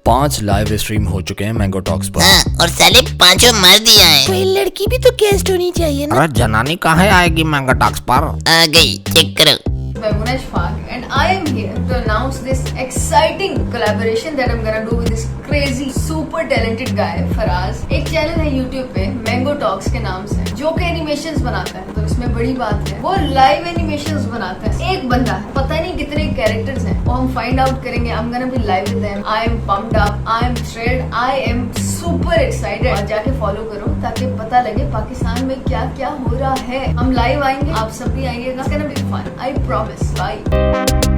5 live stream हो चुके हैं मैंगो टॉक्स पर। हाँ, और साले 5 मार दिया है। कोई लड़की भी तो गेस्ट होनी चाहिए ना। अरे जनानी कहाँ आएगी मैंगो टॉक्स पर? आ गई, चेक करो। Munesh Fag, and I am here to announce this exciting collaboration that I'm gonna do with this crazy, super talented guy Faraz. एक चैनल है YouTube पे Mango Talks के नाम से, जो कि एनिमेशंस बनाता है। तो इसमें बड़ी बात है, वो लाइव एनिमेशंस बनाता है। एक बंदा है, पता नहीं कितने कैरेक्टर्स हैं, वो हम फाइंड आउट करेंगे। I'm gonna be live with them. I am pumped up, I am thrilled, I am super excited. और जाके फॉलो करो ताकि पता लगे पाकिस्तान में क्या क्या हो रहा है। हम लाइव आएंगे, आप सब भी आइएगा। It's gonna be fun, I promise. Bye.